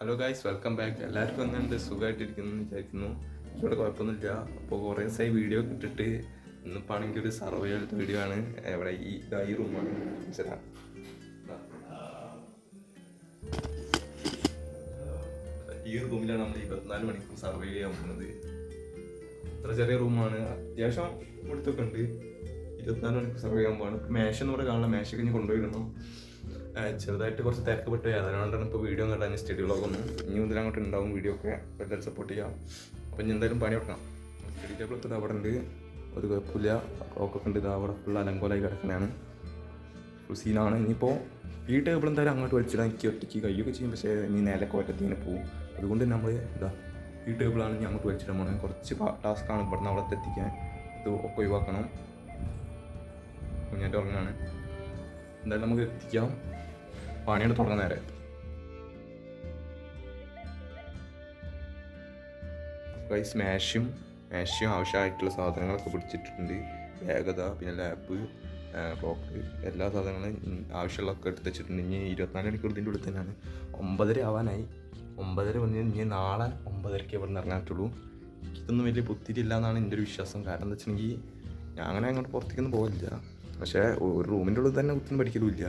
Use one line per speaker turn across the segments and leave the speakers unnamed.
Hello guys, welcome back. എല്ലാവർക്കും എങ്ങനെയുണ്ട്? സുഖമായിട്ടിരിക്കുന്നു വിചാരിക്കുന്നു. ഇവിടെ കുഴപ്പമൊന്നുമില്ല. അപ്പോൾ കുറേ ദിവസമായി വീഡിയോ ഇട്ടിട്ട് ഇന്നിപ്പോൾ ആണെങ്കിൽ ഒരു സർവൈവൽ വീഡിയോ ആണ്. ഇവിടെ ഈ റൂമാണ്. ഈ റൂമിലാണ് നമ്മൾ 24 മണിക്കൂർ സർവൈവ് ചെയ്യാൻ പോകുന്നത്. ഇത്ര ചെറിയ റൂമാണ്, അത്യാവശ്യം കൊടുത്തൊക്കെ ഉണ്ട്. 24 മണിക്കൂർ സർവൈവ് ചെയ്യാൻ പോവാണ്. മേശ കൂടെ കാണാം, മേശ കഴിഞ്ഞ് കൊണ്ടുപോയിടണം. ചെറുതായിട്ട് കുറച്ച് തിരക്കപ്പെട്ട് അതുകൊണ്ടാണ് ഇപ്പോൾ വീഡിയോ കണ്ടാൽ സ്റ്റഡി വ്ളോഗൊന്നും. ഇനി മുതൽ അങ്ങോട്ട് ഉണ്ടാവും വീഡിയോ ഒക്കെ. എല്ലാവരും സപ്പോർട്ട് ചെയ്യാം. അപ്പോൾ ഇനി എന്തായാലും പണി വെക്കണം. സ്റ്റഡി ടേബിൾ ഒക്കെ അവിടെ ഉണ്ട്, ഒരു കുഴപ്പമില്ല. ക്ലോക്കൊക്കെ ഉണ്ട്, ഇത് അവിടെ ഫുൾ അലങ്കോലായി കിടക്കുന്നതാണ്. ഫുൾ സീനാണ്. ഇനിയിപ്പോൾ ഈ ടേബിൾ എന്തായാലും അങ്ങോട്ട് വലിച്ചിടാൻ എനിക്ക് ഒറ്റയ്ക്ക് കഴിയുകയൊക്കെ ചെയ്യും. പക്ഷേ ഇനി നേരൊക്കെ ഒറ്റത്തിന് പോകും. അതുകൊണ്ട് നമ്മൾ ഈ ടേബിളാണ് ഞാൻ അങ്ങോട്ട് വലിച്ചിടാൻ പോകുന്നത്. കുറച്ച് ടാസ്ക്കാണ് ഇവിടുന്ന് അവിടെ എത്തിക്കാൻ. ഇത് ഒക്കെ ഒഴിവാക്കണം. ഞാൻ ഉറങ്ങാണ്. എന്തായാലും നമുക്ക് എത്തിക്കാം. പണിയാണ് തുടങ്ങാൻ നേരെ. ഗൈസ്, മേശയും ആവശ്യമായിട്ടുള്ള സാധനങ്ങളൊക്കെ പിടിച്ചിട്ടുണ്ട്. വേഗത, പിന്നെ ലാപ്പ്, ക്ലോക്ക്, എല്ലാ സാധനങ്ങളും ആവശ്യമുള്ളതൊക്കെ എടുത്ത് വെച്ചിട്ടുണ്ട്. ഇനി 24 മണിക്കൂർ ഇതിൻ്റെ ഉള്ളിൽ തന്നെയാണ്. 9:30 ആവാനായി. 9:30 വന്ന് ഇനി നാളെ 9:30 ഇവിടെ നിന്ന് ഇറങ്ങാറ്റുള്ളൂ. ഇതൊന്നും വലിയ ബുദ്ധിയില്ല എന്നാണ് എൻ്റെ ഒരു വിശ്വാസം. കാരണം എന്താ വെച്ചിട്ടുണ്ടെങ്കിൽ ഞാൻ അങ്ങനെ അങ്ങോട്ട് പുറത്തേക്കൊന്നും പോകില്ല. പക്ഷേ ഒരു റൂമിൻ്റെ ഉള്ളിൽ തന്നെ കുത്തൊന്നും പഠിക്കലുമില്ല.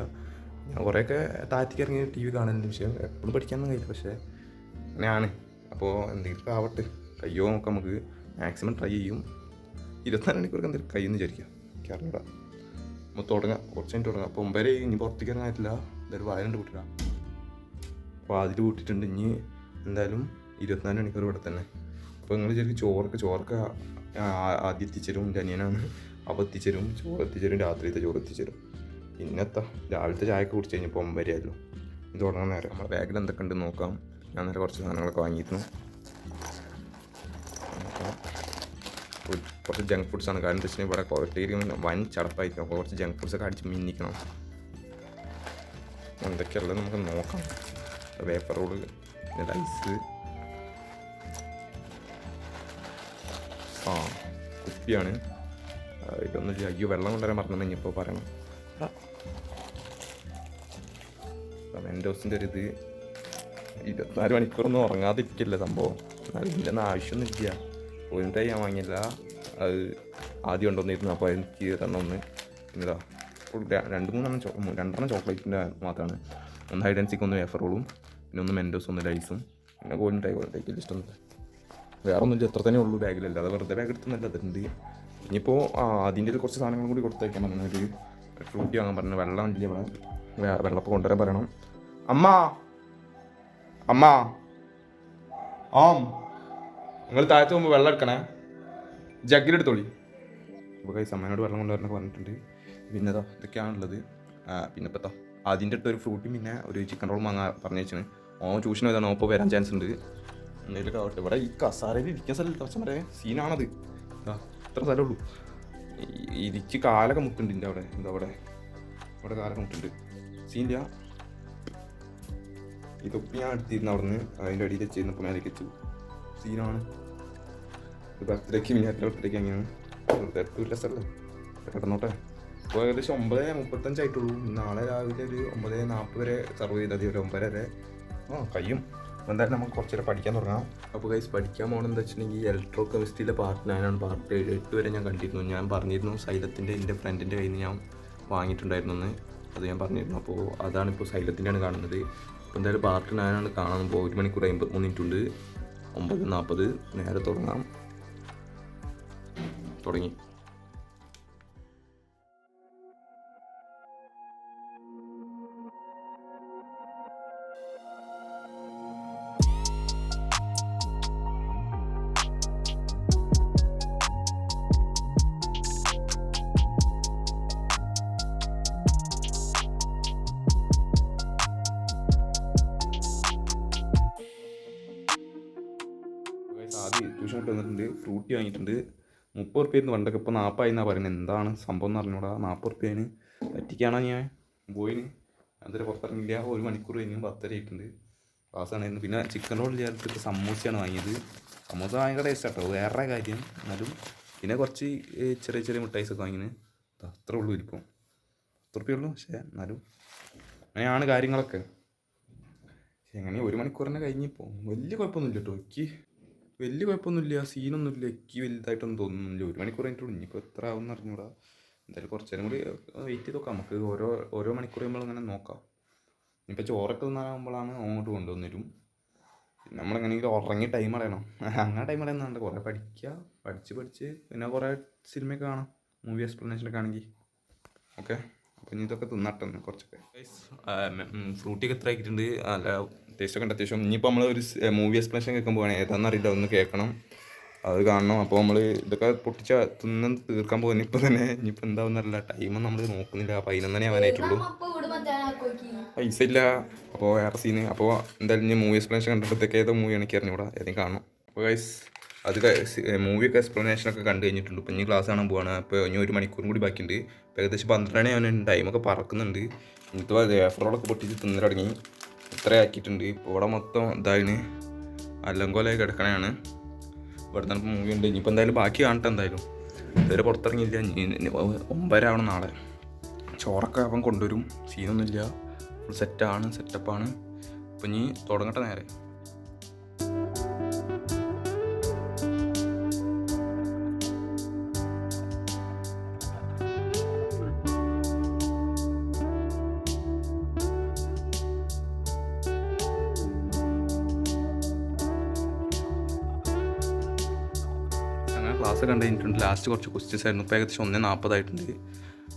ഞാൻ കുറേയൊക്കെ താഴത്തേക്ക് ഇറങ്ങി TV കാണലുണ്ട്. പക്ഷേ എപ്പോഴും പഠിക്കാനൊന്നും കഴിയില്ല. പക്ഷേ അങ്ങനെയാണ്. അപ്പോൾ എന്തെങ്കിലും ആവട്ടെ, കയ്യോ നോക്കാം. നമുക്ക് മാക്സിമം ട്രൈ ചെയ്യും. 24 മണിക്കൂർക്ക് എന്തെങ്കിലും കഴിയുമെന്ന് വിചാരിക്കാം. എനിക്ക് അറിഞ്ഞൂടാ. നമ്മൾ തുടങ്ങാം, കുറച്ച് കഴിഞ്ഞിട്ട് തുടങ്ങാം. അപ്പോൾ 9:30 ഇനി പുറത്തേക്ക് ഇറങ്ങാനില്ല. എന്തായാലും വായനണ്ട് കൂട്ടിടാം. അപ്പോൾ അതിൽ കൂട്ടിയിട്ടുണ്ട്. ഇനി എന്തായാലും 24 മണിക്കൂർ ഇവിടെ തന്നെ. അപ്പോൾ നിങ്ങൾ ശരിക്കും ചോറൊക്കെ ആദ്യം എത്തിച്ചേരും. എൻ്റെ അനിയനാണ്. അപ്പോൾ എത്തിച്ചേരും, ചോറ് എത്തിച്ചേരും, രാത്രിയിലത്തെ ചോറ് എത്തിച്ചേരും. പിന്നെത്താ രാവിലത്തെ ചായക്ക് കുടിച്ച് കഴിഞ്ഞപ്പോൾ 9:30 ആയല്ലോ. ഇത് തുടങ്ങാൻ നേരം. നമ്മുടെ ബാഗിൽ എന്തൊക്കെ ഉണ്ടെന്ന് നോക്കാം. ഞാൻ നേരെ കുറച്ച് സാധനങ്ങളൊക്കെ വാങ്ങിയിരുന്നു. കുറച്ച് ജങ്ക് ഫുഡ്സാണ്. കാരണം എന്താ വെച്ചാൽ ഇവിടെ ക്വാളിറ്റി വൻ ചടപ്പായിരിക്കും. അപ്പോൾ കുറച്ച് ജങ്ക് ഫുഡ്സൊക്കെ അടിച്ച് മിന്നിക്കണം. എന്തൊക്കെയുള്ളത് നമുക്ക് നോക്കാം. വേപ്പർ റോള്, പിന്നെ ലൈസ്, കുപ്പിയാണ്. ഇതൊന്നും അയ്യോ, വെള്ളം കൊണ്ടുവരാൻ പറഞ്ഞത് ഇനിയിപ്പോൾ പറയണം. മെൻഡോസിൻ്റെ ഒരു ഇത് 24 മണിക്കൂറൊന്നും ഉറങ്ങാതിരിക്കില്ല സംഭവം. എന്നാലും ഇതിൻ്റെ ആവശ്യമൊന്നുമില്ല. ഒന്നിട്ടായി ഞാൻ വാങ്ങിയില്ല. അത് ആദ്യം കൊണ്ടുവന്നിരുന്നു. അപ്പോൾ എനിക്ക് തന്നൊന്ന് പിന്നെതാ ഫുൾ 2-3 ചോക്ലേറ്റിൻ്റെ മാത്രമാണ്. ഒന്ന് ഹൈഡ് ആൻഡ് സീക്ക്, ഒന്ന് വേഫർ റോളും, പിന്നെ ഒന്ന് മെൻഡോസ്, ഒന്ന് ലൈസും, പിന്നെ ഗോൾഡൻ ഇഷ്ടമൊന്നുമില്ല. വേറെ ഒന്നുമില്ല. എത്ര തന്നെ ഉള്ളൂ ബാഗിലല്ല. അത് വെറുതെ ബാഗ് എടുത്തുന്നല്ല. അതുണ്ട്. ഇനിയിപ്പോൾ അതിൻ്റെ കുറച്ച് സാധനങ്ങളും കൂടി കൊടുത്തേക്കാൻ പറഞ്ഞു. ഒരു ഫ്രൂട്ടി വാങ്ങാൻ പറഞ്ഞു. വെള്ളം ഇല്ല ഇവിടെ. വെള്ളപ്പോൾ കൊണ്ടുവരാൻ പറയണം. അമ്മ നിങ്ങൾ താഴത്ത് പോകുമ്പോൾ വെള്ളം എടുക്കണേ, ജഗ്ഗിലെടുത്തോളി. അപ്പോൾ കൈ അമ്മേനോട് വെള്ളം കൊണ്ടുവരണൊക്കെ പറഞ്ഞിട്ടുണ്ട്. പിന്നെ ഇതൊക്കെയാണുള്ളത്. പിന്നെ ഇപ്പോൾ അതിൻ്റെ അടുത്ത് ഒരു ഫ്രൂട്ടിയും പിന്നെ ഒരു ചിക്കൻ റോളും വാങ്ങാൻ പറഞ്ഞു വെച്ചാണ്. ട്യൂഷൻ ഏതാണ് ഇപ്പോൾ വരാൻ ചാൻസ് ഉണ്ട്. എന്തെങ്കിലും ആവട്ടെ. ഇവിടെ ഈ കസാരയിൽ ഇരിക്കുന്ന സ്ഥലം കുറച്ചും വരെ സീനാണത്. ഇത്ര സ്ഥലമുള്ളൂ. ഇരിച്ച് കാലൊക്കെ മുട്ടുണ്ട്. എൻ്റെ അവിടെ കാലൊക്കെ മുട്ടുണ്ട്. സീനില്ല. ഇതൊക്കെ ഞാൻ എടുത്തിരുന്നു അവിടെ നിന്ന്. അതിൻ്റെ അടിയിൽ വെച്ചിരുന്നപ്പോൾ മേലേക്ക് വെച്ചു. സീനാണ്. ബർത്ത്ഡേക്ക് ബർത്ത്ഡേക്ക് അങ്ങനെയാണ്. ഒരു സ്ഥലം കിടന്നോട്ടെ. ഇപ്പോൾ ഏകദേശം 9:35 ആയിട്ടുള്ളൂ. നാളെ രാവിലെ ഒരു 9:40 വരെ സർവ് ചെയ്താൽ ഒരു 9 വരെ കഴിയും. എന്തായാലും നമുക്ക് കുറച്ചേരം പഠിക്കാൻ തുടങ്ങാം. അപ്പോൾ ഗൈസ്, പഠിക്കാൻ പോകണമെന്ന് വെച്ചിട്ടുണ്ടെങ്കിൽ ഇലക്ട്രോ കെമിസ്ട്രിയിലെ പാർട്ട് 9 പാർട്ട് 8 വരെ ഞാൻ കണ്ടിരുന്നു. ഞാൻ പറഞ്ഞിരുന്നു സൈലത്തിൻ്റെ എൻ്റെ ഫ്രണ്ടിൻ്റെ കയ്യിൽ നിന്ന് ഞാൻ വാങ്ങിയിട്ടുണ്ടായിരുന്നു എന്ന്. അത് ഞാൻ പറഞ്ഞിരുന്നു. അപ്പോൾ അതാണിപ്പോൾ സൈലത്തിൻ്റെയാണ് കാണുന്നത്. അപ്പോൾ എന്തായാലും പാർട്ട് 9 കാണാൻ പോകും. 1 മണിക്കൂർ 53 മിനിറ്റ് ഉണ്ട്. 9:40 നേരെ തുടങ്ങാം. തുടങ്ങി. ആദ്യം ട്യൂഷൻ ഇട്ട് വന്നിട്ടുണ്ട്. ഫ്രൂട്ടി വാങ്ങിയിട്ടുണ്ട്. 30 ഉറുപ്പ്യായിരുന്നു പണ്ടൊക്കെ. ഇപ്പോൾ 40 എന്നാണ് പറയുന്നത്. എന്താണ് സംഭവം എന്ന് അറിഞ്ഞൂടാ. 40 ഉറുപ്പ്യേന് പറ്റിക്കാണോ ഞാൻ പോയിന്. അതുവരെ പുറത്തിറങ്ങില്ല. 1 മണിക്കൂർ കഴിഞ്ഞ് 10:30 ആയിട്ടുണ്ട്. ക്ലാസ്സാണായിരുന്നു. പിന്നെ ചിക്കൻ റോൾ ചേർത്തിട്ട് സമൂസയാണ് വാങ്ങിയത്. സമൂസ ഭയങ്കര ടേസ്റ്റ് കേട്ടോ, വേറെ കാര്യം. എന്നാലും പിന്നെ കുറച്ച് ചെറിയ മിഠായിസൊക്കെ വാങ്ങിന്. അത്രേ ഉള്ളൂ. ഇരിക്കും 10 ഉറുപ്പ്യേ ഉള്ളൂ. പക്ഷേ എന്നാലും അങ്ങനെയാണ് കാര്യങ്ങളൊക്കെ. എങ്ങനെ 1 മണിക്കൂറിനെ കഴിഞ്ഞിപ്പോൾ വലിയ കുഴപ്പമൊന്നുമില്ല കേട്ടോ. എനിക്ക് വലിയ കുഴപ്പമൊന്നുമില്ല, സീനൊന്നുമില്ല. എനിക്ക് വലുതായിട്ടൊന്നും തോന്നുന്നില്ല. 1 മണിക്കൂർ കഴിഞ്ഞിട്ടുള്ളൂ. ഇനിയിപ്പോൾ എത്ര ആവും എന്ന് അറിഞ്ഞൂടാ. എന്തായാലും കുറച്ച് നേരം കൂടി വെയിറ്റ് ചെയ്ത് നോക്കാം. നമുക്ക് ഓരോ മണിക്കൂർ കഴിയുമ്പോൾ ഇങ്ങനെ നോക്കാം. ഇനിയിപ്പോൾ ചോറൊക്കെ തിന്നാകുമ്പോഴാണ് അങ്ങോട്ട് കൊണ്ടുവന്നിരും. പിന്നെ നമ്മളെങ്ങനെയെങ്കിലും ഉറങ്ങി ടൈം കളയണം. അങ്ങനെ ടൈം കളയുന്നുണ്ട്. കുറേ പഠിച്ച് പിന്നെ കുറേ സിനിമയൊക്കെ കാണാം, മൂവി എക്സ്പ്ലനേഷനൊക്കെ ആണെങ്കിൽ. ഓക്കെ, അപ്പോൾ ഇനി ഇതൊക്കെ തിന്നട്ടെന്ന് കുറച്ചൊക്കെ. ഫ്രൂട്ടിയൊക്കെ എത്ര ആക്കിയിട്ടുണ്ട്. അല്ല, ടേസ്റ്റൊക്കെ ഉണ്ട് അത്യാവശ്യം. ഇനിയിപ്പോൾ നമ്മൾ ഒരു മൂവി എക്സ്പ്ലനേഷൻ കേൾക്കുമ്പോൾ ഏതാണെന്നറിയില്ല, ഒന്ന് കേൾക്കണം, അത് കാണണം. അപ്പോൾ നമ്മൾ ഇതൊക്കെ തിന്ന് തീർക്കാൻ പോകുന്നു ഇപ്പോൾ തന്നെ. ഇനിയിപ്പോൾ എന്താവുന്നറിയില്ല, ടൈം നമ്മൾ നോക്കുന്നില്ല. 11 ആവാനായിട്ടുള്ളൂ, പൈസ ഇല്ല. അപ്പോൾ വേറെ സീന്. അപ്പോൾ എന്തായാലും ഇനി മൂവി എക്സ്പ്ലനേഷൻ കണ്ടിട്ട് ഏതോ മൂവിയാണ് എനിക്ക് അറിഞ്ഞൂടാ, ഏതെങ്കിലും കാണണം. അപ്പോൾ ഗൈസ് അത് മൂവിയൊക്കെ എക്സ്പ്ലനേഷനൊക്കെ കണ്ടു കഴിഞ്ഞിട്ടുണ്ട്. ഇപ്പോൾ ഇനി ക്ലാസ് കാണാൻ പോവാണ്. അപ്പോൾ ഇനി 1 മണിക്കൂറും കൂടി ബാക്കിയുണ്ട്. ഇപ്പോൾ ഏകദേശം 12 ആവാനുണ്ട്. ടൈമൊക്കെ പറക്കുന്നുണ്ട്. ഇനിയിപ്പോൾ വേഫറോളൊക്കെ പൊട്ടിച്ച് തിന്നു തുടങ്ങി. ഇത്ര ആക്കിയിട്ടുണ്ട്. ഇപ്പോൾ ഇവിടെ മൊത്തം ഇതായിന് അല്ലങ്കോലായി കിടക്കണയാണ്. ഇവിടെ തന്നെ മൂവി ഉണ്ട്. ഇനിയിപ്പോൾ എന്തായാലും ബാക്കി കാണട്ടെ. എന്തായാലും ഇതുവരെ പുറത്തിറങ്ങിയില്ല. 9 ആവണം നാളെ. ചോറൊക്കെ അവൻ കൊണ്ടുവരും, സീനൊന്നുമില്ല, ഫുൾ സെറ്റപ്പാണ്. അപ്പോൾ ഇനി തുടങ്ങട്ടെ നേരെ. ക്ലാസ് കണ്ടു കഴിഞ്ഞിട്ടുണ്ട്. ലാസ്റ്റ് കുറച്ച് ക്വസ്റ്റ്യൻസ് ആയിരുന്നു. ഇപ്പോൾ ഏകദേശം 1:40 ആയിട്ടുണ്ട്.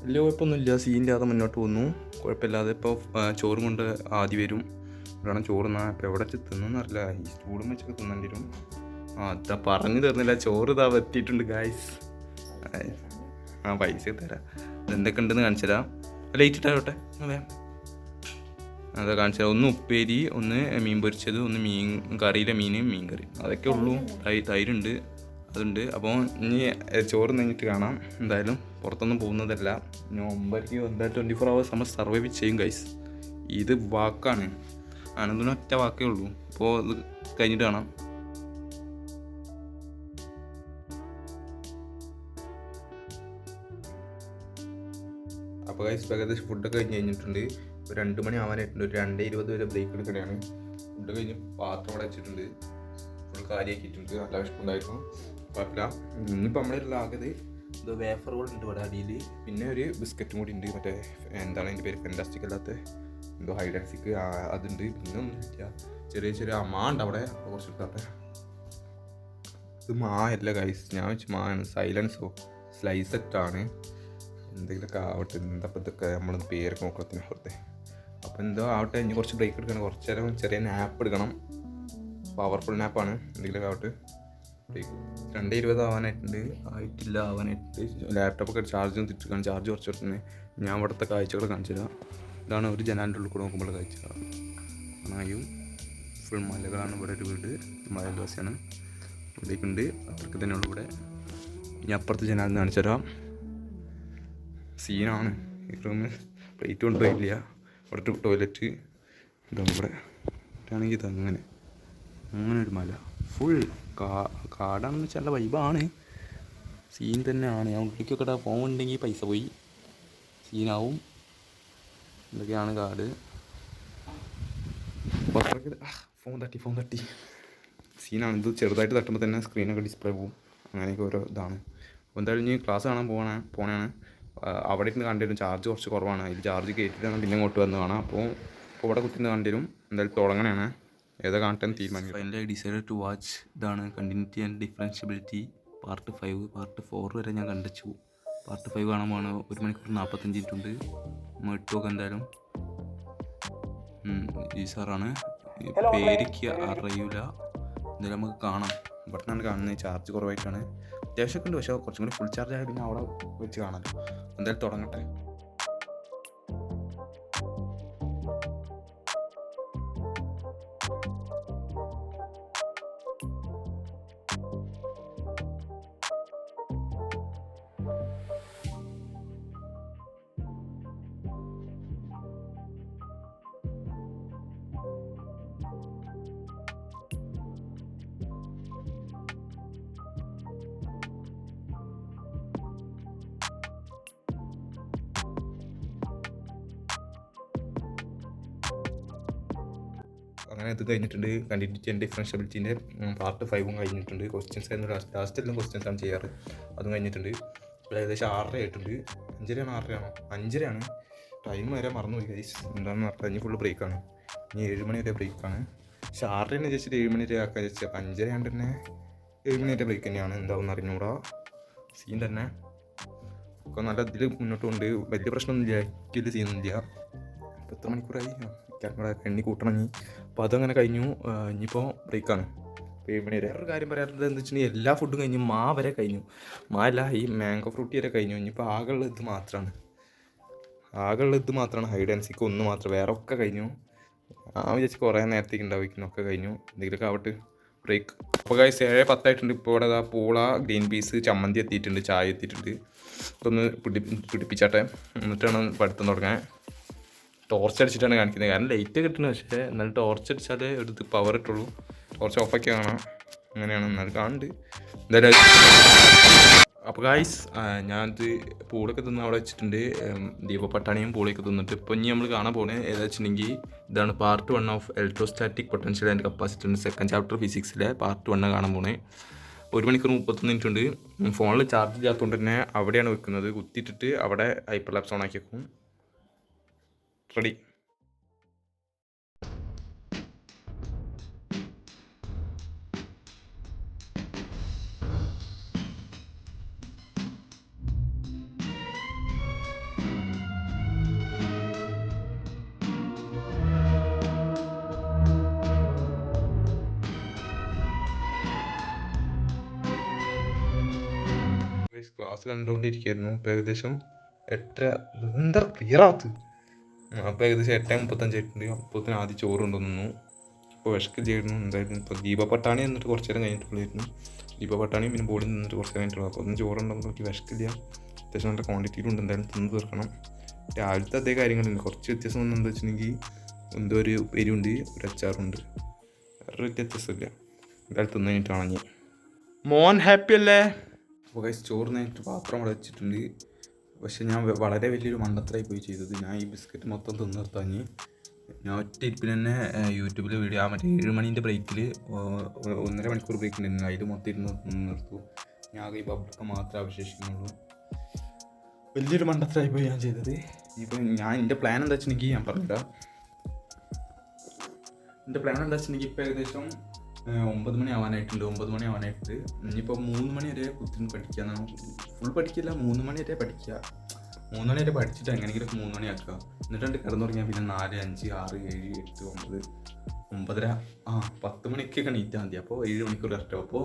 വലിയ കുഴപ്പമൊന്നുമില്ല, സീനില്ലാതെ മുന്നോട്ട് പോകുന്നു, കുഴപ്പമില്ലാതെ. ഇപ്പോൾ ചോറും കൊണ്ട് ആദ്യം വരും. വേണം ചോറ് തിന്നാൻ. ഇപ്പോൾ എവിടെ വെച്ച് തിന്നറിയില്ല, ഈ സ്റ്റൂളും വെച്ചൊക്കെ തിന്നേണ്ടി വരും. അതാ പറഞ്ഞു തരുന്നില്ല, ചോറ് ഇതാ എത്തിയിട്ടുണ്ട് ഗായ്സ്. പൈസ തരാം. അതെന്തൊക്കെ ഉണ്ടെന്ന് കാണിച്ചു തരാം. ലേറ്റ് ഇട്ടാകട്ടെ, അതെ അതാ കാണിച്ചു തരാം. ഒന്ന് ഉപ്പേരി, ഒന്ന് മീൻ പൊരിച്ചത്, ഒന്ന് കറിയിലെ മീൻ കറി, അതൊക്കെ ഉള്ളൂ. തൈരുണ്ട്, അതുണ്ട്. അപ്പോൾ ഇനി ചോറ് കഴിഞ്ഞിട്ട് കാണാം. എന്തായാലും പുറത്തൊന്നും പോകുന്നതല്ല. ഇനി 9 എന്തായാലും 24 hours നമ്മൾ സർവൈവ് ചെയ്യും ഗൈസ്. ഇത് വാക്കാണ്, ആനന്ദിന് ഒറ്റ വാക്കേ ഉള്ളൂ. അപ്പോൾ ഇത് കഴിഞ്ഞിട്ട് കാണാം. അപ്പോൾ ഗൈസ് ഏകദേശം ഫുഡൊക്കെ കഴിഞ്ഞിട്ടുണ്ട്. ഇപ്പോൾ 2 മണി ആവാനായിട്ടുണ്ട്. ഒരു 2:20 വരെ ബ്രേക്ക് എടുക്കണതാണ്. ഫുഡ് കഴിഞ്ഞ് പാത്രം അവിടെ വെച്ചിട്ടുണ്ട്, ഫുൾ കാര്യമാക്കിയിട്ടുണ്ട്. നല്ല വിഷമമുണ്ടായിരുന്നു, കുഴപ്പമില്ല. ഇന്നിപ്പോൾ നമ്മളുള്ള ആകെ ഇത് വേഫറുകളുണ്ട് ഇവിടെ അടിയിൽ. പിന്നെ ഒരു ബിസ്ക്കറ്റും കൂടി ഉണ്ട്, മറ്റേ എന്താണ് അതിൻ്റെ പേര്, ഫെൻറ്റാസ്റ്റിക് അല്ലാത്ത എന്തോ ഹൈഡാക്സിക്ക്, അതുണ്ട്. പിന്നെ ഒന്നുമില്ല, ചെറിയ മാ ഉണ്ട് അവിടെ. കുറച്ച് എടുത്താട്ടെ. ഇത് മായല്ല ഗൈസ്, ഞാൻ വെച്ച് മായാണ്. സൈലൻസോ സ്ലൈസെറ്റാണ്. എന്തെങ്കിലുമൊക്കെ ആവട്ടെ. എന്താ ഇതൊക്കെ നമ്മൾ പേരൊക്കെ നോക്കത്തിന് അവിടുത്തെ. അപ്പോൾ എന്തോ ആവട്ടെ. ഇനി കുറച്ച് ബ്രേക്ക് എടുക്കണം, കുറച്ച് നേരം ചെറിയ നാപ്പ് എടുക്കണം. പവർഫുൾ നാപ്പാണ്. എന്തെങ്കിലുമൊക്കെ ആവട്ടെ. 2:20 ആവാനായിട്ടുണ്ട്. ലാപ്ടോപ്പൊക്കെ ചാർജ് തിരിച്ചിരിക്കുകയാണ്. ചാർജ് കുറച്ച് കൊടുത്തന്നെ. ഞാൻ ഇവിടുത്തെ കാഴ്ചകൾ കാണിച്ചു തരാം. ഇതാണ് ഒരു ജനാലിൻ്റെ ഉള്ളിൽ കൂടെ നോക്കുമ്പോൾ കാഴ്ച. ആയും ഫുൾ മലകളാണ്. ഇവിടെ ഒരു വീട്, മലവാസിയാണ്. ഇവിടേക്കുണ്ട്, അത്രയ്ക്ക് തന്നെയുള്ളൂ ഇവിടെ. ഇനി അപ്പുറത്ത് ജനാലിൽ കാണിച്ചു തരാം. സീനാണ് ഈ റൂമിൽ. പ്ലേറ്റ് കൊണ്ടുപോയില്ല. ഇവിടെ ടോയ്ലറ്റ് ഇതാണ്. ഇവിടെ ആണെങ്കിൽ ഇതങ്ങനെ ഒരു മല ഫുൾ കാടാണെന്ന് വെച്ചാൽ നല്ല വൈബാണ്, സീൻ തന്നെയാണ്. ഞാൻ ഉള്ളിലേക്കൊക്കെ ഫോൺ ഉണ്ടെങ്കിൽ പൈസ പോയി, സീനാവും. ഇതൊക്കെയാണ് കാട്. ഫോൺ തട്ടി സീനാണ്. ഇത് ചെറുതായിട്ട് തട്ടുമ്പോൾ തന്നെ സ്ക്രീനൊക്കെ ഡിസ്പ്ലേ പോവും. അങ്ങനെയൊക്കെ ഓരോ ഇതാണ്. അപ്പോൾ എന്തായാലും ഇനി ക്ലാസ് കാണാൻ പോകണതാണ്. അവിടെ ഇരുന്ന് കണ്ടുവരും. ചാർജ് കുറച്ച് കുറവാണ്. അതിൽ ചാർജ് കയറ്റിയിട്ടാണ് പിന്നെ ഇങ്ങോട്ട് വന്ന് കാണാം. അപ്പോൾ ഇവിടെ കുത്തിന്ന് കണ്ടുവരും. എന്തായാലും തുടങ്ങണയാണ്. ഏതാ കാണാൻ തീരുമാനിക്കും. Finally I decide to watch. ഇതാണ് continuity and differentiability part 5. Part 4 വരെ ഞാൻ കണ്ടു. പാർട്ട് 5 കാണുമ്പോൾ 1 മണിക്കൂർ 45 മിനിറ്റ് ഉണ്ട്. നമ്മൾ ഇട്ടുമൊക്കെ എന്തായാലും. ഈ സാറാണ്, പേരിക്ക് അറിയില്ല. എന്തായാലും നമുക്ക് കാണാം. ഇവിടുന്നാണ് കാണുന്നത്. ചാർജ് കുറവായിട്ടാണ്, അത്യാവശ്യമൊക്കെ ഉണ്ട്. പക്ഷേ കുറച്ചും കൂടി ഫുൾ ചാർജ് ആയാൽ പിന്നെ അവിടെ വെച്ച് കാണാമല്ലോ. എന്തായാലും തുടങ്ങട്ടെ. അങ്ങനെ ഇത് കഴിഞ്ഞിട്ടുണ്ട്. കണ്ടിന്യൂറ്റി ആൻഡ് ഡിഫറൻഷ്യബിലിറ്റീൻ്റെ പാർട്ട് 5 കഴിഞ്ഞിട്ടുണ്ട്. ക്വസ്റ്റ്യൻസ് ആയിരുന്നു ലാസ്റ്റ് എല്ലാം ക്വസ്റ്റ്യൻസ് ആണ് ചെയ്യാറ്. അതും കഴിഞ്ഞിട്ടുണ്ട്. ഇപ്പോൾ ഏകദേശം 6:30 ആയിട്ടുണ്ട്. 5:30 6:30 5:30 ടൈം വരെ മറന്നുപോയി ഗൈസ്. എന്താണെന്ന് പറഞ്ഞാൽ ഇനി ഫുള്ള് ബ്രേക്കാണ്. ഇനി 7 മണി വരെ ബ്രേക്കാണ്. പക്ഷേ 6:30 വിചാരിച്ചിട്ട് 7 മണി വരെ ആക്കാൻ വിചാരിച്ചത്. അപ്പോൾ 5:30 ആണ്ട് തന്നെ 7 മണി വരെ ബ്രേക്ക് തന്നെയാണ്. എന്താവും അറിഞ്ഞൂടാ. സീൻ തന്നെ ഒക്കെ നല്ല ഇതിൽ മുന്നോട്ട് കൊണ്ട് വലിയ പ്രശ്നമൊന്നുമില്ല. വലിയ സീനൊന്നുമില്ല. ഇപ്പോൾ എത്ര മണിക്കൂറായി ക്യാമറ എണ്ണി കൂട്ടണം. അപ്പോൾ അതങ്ങനെ കഴിഞ്ഞു. ഇനിയിപ്പോൾ ബ്രേക്കാണ് 7 മണി വരെ. വേറൊരു കാര്യം പറയാറുള്ളത് എന്താ വെച്ചിട്ടുണ്ടെങ്കിൽ എല്ലാ ഫുഡും കഴിഞ്ഞു. മാ വരെ കഴിഞ്ഞു. അല്ല ഈ മാംഗോ ഫ്രൂട്ടി വരെ കഴിഞ്ഞു. ഇനിയിപ്പോൾ ആകെയുള്ള ഇത് മാത്രമാണ് ഹൈഡ് ആൻഡ് സീക്ക് ഒന്ന് മാത്രം. വേറെ ഒക്കെ കഴിഞ്ഞു. വിചാരിച്ച് കുറേ നേരത്തേക്ക് ഉണ്ടാവിക്കുന്നൊക്കെ കഴിഞ്ഞു. എന്തെങ്കിലുമൊക്കെ ആവട്ടെ ബ്രേക്ക്. അപ്പോൾ ഗൈസ് 7:10 ഇപ്പോൾ ഇവിടെ പൂള ഗ്രീൻ പീസ് ചമ്മന്തി എത്തിയിട്ടുണ്ട്, ചായ എത്തിയിട്ടുണ്ട്. ഇതൊന്ന് പിടിപ്പിച്ചാട്ടെ, എന്നിട്ടാണ് പഠിത്തം തുടങ്ങാൻ. ടോർച്ച് അടിച്ചിട്ടാണ് കാണിക്കുന്നത്. കാരണം ലൈറ്റ് കിട്ടുന്നത്. പക്ഷേ എന്നാലും ടോർച്ച് അടിച്ചാൽ ഒരു ഇത് പവർ ഇട്ടുള്ളൂ. ടോർച്ച് ഓഫാക്കി കാണാം. അങ്ങനെയാണ് എന്നാലും കാണുന്നുണ്ട് എന്തായാലും. അപ്പോൾ ഗൈസ് ഞാനത് പൂളൊക്കെ തിന്ന് അവിടെ വെച്ചിട്ടുണ്ട്. ദീപപട്ടാണിയും പൂളയൊക്കെ തിന്നിട്ട് ഇപ്പോൾ ഇനി നമ്മൾ കാണാൻ പോകുന്നത് ഏതാ വെച്ചിട്ടുണ്ടെങ്കിൽ ഇതാണ് part 1 of electrostatic potential and കപ്പാസിറ്ററിൻ്റെ സെക്കൻഡ് ചാപ്റ്റർ ഫിസിക്സിലെ പാർട്ട് 1 കാണാൻ പോകുന്നത്. 1 മണിക്കൂർ 31 മിനിറ്റ് ഉണ്ട്. ഫോണിൽ ചാർജ് ചെയ്യാത്തതുകൊണ്ട് തന്നെ അവിടെയാണ് വെക്കുന്നത്. കുത്തിയിട്ടിട്ട് അവിടെ ഹൈപ്പർ ലാപ്സ് ഓൺ ആക്കി വെക്കും. റെഡി. ക്ലാസ് കണ്ടുകൊണ്ടിരിക്കുകയായിരുന്നു. ഇപ്പോൾ ഏകദേശം 8:30 എന്താ ക്ലിയറാകത്ത്. അപ്പോൾ ഏകദേശം 8:35 ആയിട്ടുണ്ട്. അപ്പോൾ ആദ്യം ചോറ് കൊണ്ടുവന്നു. ഇപ്പോൾ വിശക്കില്ലായിരുന്നു. എന്തായിരുന്നു ഇപ്പോൾ ദീപപട്ടാണി എന്നിട്ട് കുറച്ച് നേരം കഴിഞ്ഞിട്ടുള്ളായിരുന്നു. ദീപപട്ടാണിയും പിന്നെ ബോഡി നിന്നിട്ട് കുറച്ച് നേരം കഴിഞ്ഞിട്ടുള്ളൂ. അപ്പോൾ ഒന്ന് ചോറുണ്ടെന്ന് നോക്കി വിശക്കില്ല. അത്യാവശ്യം നല്ല ക്വാണ്ടിറ്റിയിലുണ്ട്. എന്തായാലും തിന്ന് തീർക്കണം. രാവിലത്തെ അതേ കാര്യങ്ങളുണ്ട്. കുറച്ച് വ്യത്യാസം വന്നത് എന്താ വെച്ചിട്ടുണ്ടെങ്കിൽ എന്തോ ഒരു ഉപ്പേരിയുണ്ട്, ഒരു അച്ചാറുണ്ട്. വേറൊരു വ്യത്യാസമില്ല. എന്തായാലും തിന്ന് കഴിഞ്ഞിട്ടാണെങ്കിൽ മോൻ ഹാപ്പി അല്ലേ. അപ്പോൾ ഗൈസ് ചോറ് നേരിട്ട് പാത്രം അവിടെ വെച്ചിട്ടുണ്ട്. പക്ഷെ ഞാൻ വളരെ വലിയൊരു മണ്ടത്തരായി പോയി ചെയ്തത്. ഞാൻ ഈ ബിസ്ക്കറ്റ് മൊത്തം തിന്ന് നിർത്താഞ്ഞ് ഞാൻ ഒറ്റ ഇരിപ്പിൽ തന്നെ യൂട്യൂബിൽ വീഡിയോ മറ്റേ 7 മണീൻ്റെ ബ്രേക്കിൽ 1.5 മണിക്കൂർ ബ്രേക്ക് ഉണ്ടായിരുന്നു. അതിൽ മൊത്തം ഇരുന്ന് നിർത്തു. ഞാൻ ഈ ബബിളൊക്കെ മാത്രമേ അവശേഷിക്കുന്നുള്ളൂ. വലിയൊരു മണ്ടത്തരായി പോയി ഞാൻ ചെയ്തത്. ഇനിയിപ്പോൾ എൻ്റെ പ്ലാൻ എന്താ വെച്ചിട്ടുണ്ടെങ്കിൽ ഞാൻ പറഞ്ഞില്ല. എൻ്റെ പ്ലാൻ എന്താ വെച്ചിട്ടുണ്ടെങ്കിൽ ഇപ്പോൾ ഏകദേശം 9 മണി ആവാനായിട്ടുണ്ട്. 9 മണി ആവാനായിട്ട് ഇനിയിപ്പോൾ 3 മണി വരെ കുത്തിന്ന് പഠിക്കുക. ഫുൾ പഠിക്കില്ല, 3 മണി വരെ പഠിക്കുക. 3 മണി വരെ പഠിച്ചിട്ട് എങ്ങനെയെങ്കിലും 3 മണി ആക്കുക. എന്നിട്ട് കിടന്നു തുടങ്ങിയാൽ പിന്നെ 4, 5, 6, 7, 8, 9, 9:30 10 മണിക്കൊക്കെ നീറ്റാൽ മതി. അപ്പോൾ 7 മണിക്കൂർ കറക്റ്റാവും. അപ്പോൾ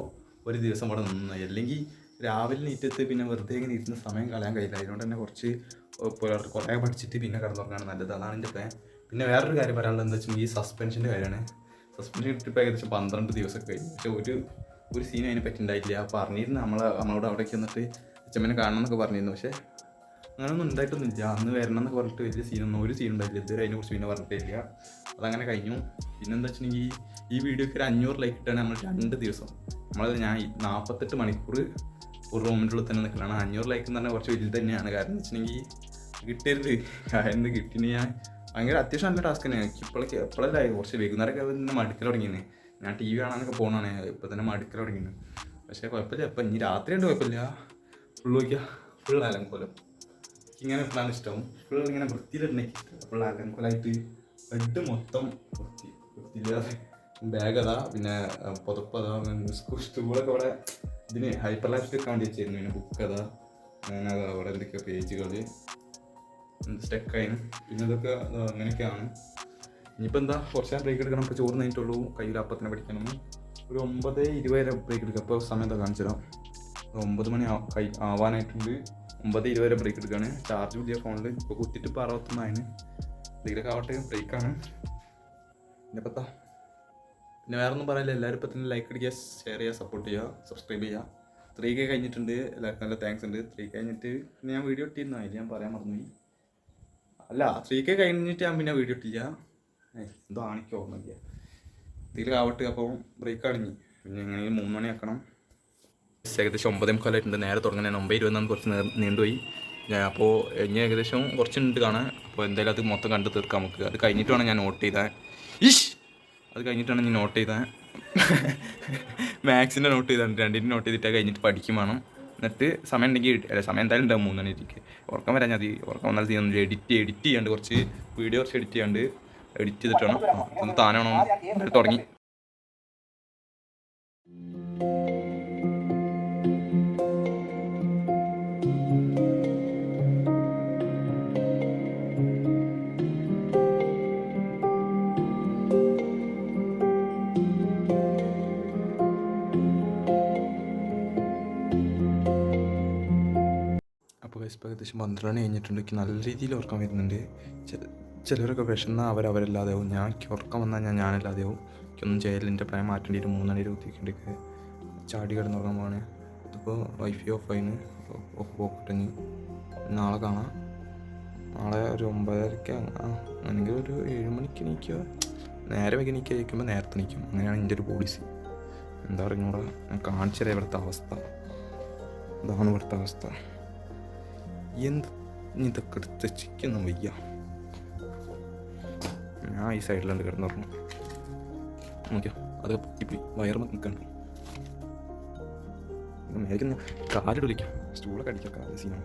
ഒരു ദിവസം അവിടെ നിന്നായി. അല്ലെങ്കിൽ രാവിലെ നീറ്റത്ത് പിന്നെ വെറുതെ ഇങ്ങനെ ഇരുന്ന സമയം കളയാൻ കഴിയില്ല. അതുകൊണ്ട് തന്നെ കുറേ പഠിച്ചിട്ട് പിന്നെ കിടന്നുറങ്ങാണ് നല്ലത്. അതാണ് എൻ്റെ പ്ലാൻ. പിന്നെ വേറൊരു കാര്യം പറയാനുള്ളത് എന്താ വെച്ചാൽ ഈ സസ്പെൻഷൻ്റെ കാര്യമാണ്. സസ്പെൻഷൻ കിട്ടിയപ്പോൾ ഏകദേശം 12 ദിവസമൊക്കെ കഴിഞ്ഞു. പക്ഷേ ഒരു സീൻ അതിനെ പറ്റി ഉണ്ടായിട്ടില്ല. പറഞ്ഞിരുന്നു നമ്മളോട് അവിടേക്ക് വന്നിട്ട് അച്ഛമ്മനെ കാണണം എന്നൊക്കെ പറഞ്ഞിരുന്നു. പക്ഷേ അങ്ങനെയൊന്നും ഉണ്ടായിട്ടൊന്നുമില്ല. അന്ന് വരണം എന്നൊക്കെ പറഞ്ഞിട്ട് വലിയ ഒരു സീൻ ഉണ്ടായില്ല. ഇതുവരെ അതിനെക്കുറിച്ച് പിന്നെ പറഞ്ഞിട്ടില്ല. അതങ്ങനെ കഴിഞ്ഞു. പിന്നെന്താ വെച്ചിട്ടുണ്ടെങ്കിൽ ഈ വീഡിയോക്ക് ഒരു 500 ലൈക്ക് ഇട്ടാണ് നമ്മൾ 2 ദിവസം ഞാൻ 48 മണിക്കൂർ ഒരു റൂമിൻ്റെ തന്നെ നിൽക്കലാണ്. 500 ലൈക്ക് എന്ന് പറഞ്ഞാൽ കുറച്ച് വലുത് തന്നെയാണ്. കാരണം എന്ന് വെച്ചിട്ടുണ്ടെങ്കിൽ കിട്ടരുത്. കാരണം കിട്ടിന് ഞാൻ ഭയങ്കര അത്യാവശ്യം നല്ല ടാസ്ക് തന്നെയാണ്. എപ്പോഴല്ല കുറച്ച് വൈകുന്നേരമൊക്കെ തന്നെ മടുക്കൽ തുടങ്ങിയത്. ഞാൻ TV കാണാനൊക്കെ പോകണമാണ്. ഇപ്പോൾ തന്നെ മടുക്കൽ തുടങ്ങിയത്. പക്ഷേ കുഴപ്പമില്ല. ഇപ്പം ഇനി രാത്രി ഉണ്ട് കുഴപ്പമില്ല. ഫുൾ നോക്കിയാൽ ഫുൾ അലങ്കോലം. ഇങ്ങനെ ഫുള്ളാണ് ഇഷ്ടം. ഫുൾ ഇങ്ങനെ വൃത്തിയിലുണ്ടെങ്കിൽ ഫുൾ അലങ്കോലായിട്ട് ബെഡ് മൊത്തം വൃത്തിയില്ലാതെ ബാഗ് അതാ, പിന്നെ പുതപ്പതാ, സ്റ്റൂളൊക്കെ അവിടെ ഇതിന് ഹൈപ്പർ ലാപ്സ് വെക്കാൻ വേണ്ടി വെച്ചിരുന്നു. പിന്നെ ബുക്ക് അതാ, അങ്ങനെ അതാ അവിടെ എന്തൊക്കെയോ പേജുകൾ സ്റ്റക്കായിരുന്നു. പിന്നെ ഇതൊക്കെ അങ്ങനെയൊക്കെയാണ്. ഇനിയിപ്പോൾ എന്താ കുറച്ച് നേരം ബ്രേക്ക് എടുക്കണം. ഇപ്പോൾ ചോറ് കഴിഞ്ഞിട്ടുള്ളൂ. കയ്യിൽ അപ്പത്തിനെ പഠിക്കണം. ഒരു 9:20 വരെ ബ്രേക്ക് എടുക്കുക. അപ്പോൾ സമയത്ത് കാണിച്ചു തരാം. 9 മണി ആവാനായിട്ടുണ്ട്. 9:20 വരെ ബ്രേക്ക് എടുക്കുകയാണ്. ചാർജ് പുതിയ ഫോണിൽ ഇപ്പോൾ കുത്തിയിട്ട് ഇപ്പോൾ 61 ബ്രേക്കൊക്കെ ആവട്ടെ. ബ്രേക്കാണ്. പിന്നെ പത്താ പിന്നെ വേറെ ഒന്നും പറയില്ല. എല്ലാവരും ഇപ്പം തന്നെ ലൈക്ക് അടിക്കുക, ഷെയർ ചെയ്യുക, സപ്പോർട്ട് ചെയ്യുക, സബ്സ്ക്രൈബ് ചെയ്യുക. 3K കഴിഞ്ഞിട്ടുണ്ട്. എല്ലാവർക്കും നല്ല താങ്ക്സ് ഉണ്ട്. 3K കഴിഞ്ഞിട്ട് പിന്നെ ഞാൻ വീഡിയോ ഇട്ടിരുന്നു. അതിൽ ഞാൻ പറയാൻ മറന്നുപോയി. അല്ല 3K കഴിഞ്ഞിട്ട് ഞാൻ പിന്നെ വീഡിയോ ഇട്ടില്ല. എന്തോ ആണിക്ക് ഓർമ്മയില്ല. ഇതിൽ ആവട്ടെ. അപ്പോൾ ബ്രേക്ക് അടിഞ്ഞു. പിന്നെ എങ്ങനെയും 3 മണി ആക്കണം. ഏകദേശം 9:45 നേരെ തുടങ്ങുന്നത്. 9:20 കുറച്ച് നീണ്ടുപോയി. അപ്പോൾ ഇനി ഏകദേശം കുറച്ചുണ്ട് കാണാൻ. അപ്പോൾ എന്തായാലും അത് മൊത്തം കണ്ട് തീർക്കാം നമുക്ക്. അത് കഴിഞ്ഞിട്ട് വേണം ഞാൻ നോട്ട് ചെയ്താൽ. അത് കഴിഞ്ഞിട്ടാണ് ഞാൻ നോട്ട് ചെയ്താൽ മാത്സിൻ്റെ നോട്ട് ചെയ്തിട്ടുണ്ട്. രണ്ടിൻ്റെ നോട്ട് ചെയ്തിട്ട് കഴിഞ്ഞിട്ട് പഠിക്കും വേണം. എന്നിട്ട് സമയം ഉണ്ടെങ്കിൽ അല്ല സമയം എന്തായാലും ഉണ്ടാവും 3 മണിക്ക്. ഉറക്കം വരാൻ മതി. ഉറക്കം വന്നാൽ ചെയ്യുന്നത് എഡിറ്റ് ചെയ്യാണ്ട് കുറച്ച് വീഡിയോ കുറച്ച് എഡിറ്റ് ചെയ്യാണ്ട് എഡിറ്റ് ചെയ്തിട്ട് വേണം ഒന്ന് താനാണോ തുടങ്ങി. അപ്പോൾ ഇപ്പോൾ ഏകദേശം 12 മണി കഴിഞ്ഞിട്ടുണ്ട്. എനിക്ക് നല്ല രീതിയിൽ ഉറക്കം വരുന്നുണ്ട്. ചിലരൊക്കെ വിഷന്നാൽ അവരല്ലാതെയാവും. ഞാൻ ഉറക്കം വന്നാൽ ഞാനല്ലാതെയാവും. എനിക്കൊന്നും ചെയ്യലില്ല. എൻ്റെ പ്രായം മാറ്റേണ്ടിയിട്ട് 3 മണി കുത്തിക്കേണ്ടിക്ക് ചാടി കിടന്നുറങ്ങാൻ പോവാണ്. ഇതിപ്പോൾ വൈഫൈ ഓഫായിന് പോക്കട്ടെങ്കിൽ നാളെ കാണാം. നാളെ ഒരു 9:30 അല്ലെങ്കിൽ ഒരു 7 മണിക്ക് എണീക്കുക. നേരെ വൈകി എണീക്കുക നേരത്തെ എണീക്കും. അങ്ങനെയാണ് എൻ്റെ ഒരു പോളിസി. എന്താ പറയുക, ഞാൻ കാണിച്ചു തരാം ഇവിടുത്തെ അവസ്ഥ. ഇതാണ് ഇവിടുത്തെ അവസ്ഥ. ഇതൊക്കെ എടുത്ത് ചിക്കൊന്നും വയ്യ. ഞാൻ ഈ സൈഡിലുണ്ട് കിടന്നുറങ്ങും. നോക്കിയോ അത് ഇപ്പം വയറുമ്പോൾ നിൽക്കണ്ട. മേഘം കാലിട്ട് വിളിക്കാം. സ്റ്റൂളൊക്കെ അടിക്കാം. കാല് സീനാണ്.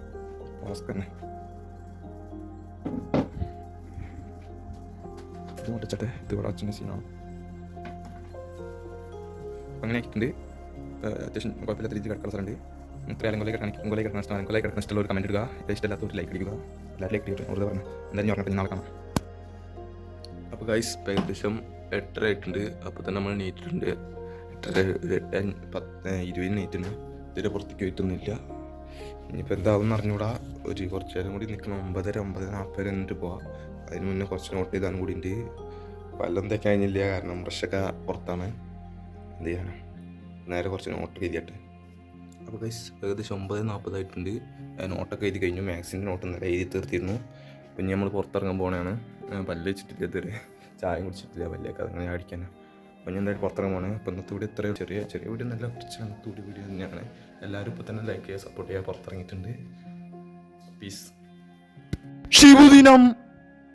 ടാസ്ക് തന്നെ. ഇത് മുട്ടച്ചട്ടെ. ഇത് ഇവിടെ അച്ഛൻ്റെ സീനാണ്. അങ്ങനെ ആക്കിയിട്ടുണ്ട്. അത്യാവശ്യം കുഴപ്പമില്ലാത്ത രീതിയിൽ കിടക്കുന്ന സ്ഥലമുണ്ട്. കൊലയിൽ കിടക്കുന്ന ഇഷ്ടമുള്ള ഒരു കമൻറ്റ് ഇടുക. ഇഷ്ടമില്ലാത്ത ഒരു ലൈക്ക് അടിക്കുക. എല്ലാവരും ലൈക്ക് അടിക്കുക. വെറുതെ പറഞ്ഞു എന്തായാലും പറഞ്ഞിട്ട് നാളെ കാണാം. അപ്പോൾ ഗൈസ് ഏകദേശം 8:30 ആയിട്ടുണ്ട്. അപ്പോൾ തന്നെ നമ്മൾ നീറ്റിട്ടുണ്ട്. 8:20 നീറ്റിന് ഇതിൻ്റെ പുറത്തേക്ക് പോയിട്ടൊന്നുമില്ല. ഇനിയിപ്പോൾ എന്താവും അറിഞ്ഞുകൂടാ. കുറച്ച് നേരം കൂടി നിൽക്കണം. 9:40 എന്നിട്ട് പോവാം. അതിന് മുന്നേ കുറച്ച് നോട്ട് ചെയ്താലും കൂടി ഉണ്ട്. പല്ലം തേക്കാൻ കഴിഞ്ഞില്ല. കാരണം ബ്രഷൊക്കെ പുറത്താണ്. എന്ത് ചെയ്യാനാണ്. നേരെ കുറച്ച് നോട്ട് എഴുതിയിട്ട്. അപ്പോൾ ഗൈസ് ഏകദേശം 9:40 ആയിട്ടുണ്ട്. നോട്ടൊക്കെ എഴുതി കഴിഞ്ഞു. മാത്സിൻ്റെ നോട്ട് ഇന്നലെ എഴുതി തീർത്തിരുന്നു. പിന്നെ നമ്മൾ പുറത്തിറങ്ങാൻ പോകണതാണ്. പല്ല് വെച്ചിട്ടില്ല. ഇതുവരെ ചായ കുടിച്ചിട്ടില്ല. പല്ലൊക്കെ അങ്ങനെ അടിക്കാനാണ്. അപ്പോൾ ഞാൻ എന്തായാലും പുറത്തിറങ്ങാൻ പോകണേ. അപ്പോൾ ഇന്നത്തെ വീഡിയോ ഇത്രയും ചെറിയ വീഡിയോ നല്ല കുറച്ച് അങ്ങനത്തെ വീഡിയോ തന്നെയാണ്. എല്ലാവരും ഇപ്പോൾ തന്നെ ലൈക്ക് ചെയ്യുക, സപ്പോർട്ട് ചെയ്യുക. പുറത്തിറങ്ങിയിട്ടുണ്ട്. പീസ്. ശുഭദിനം.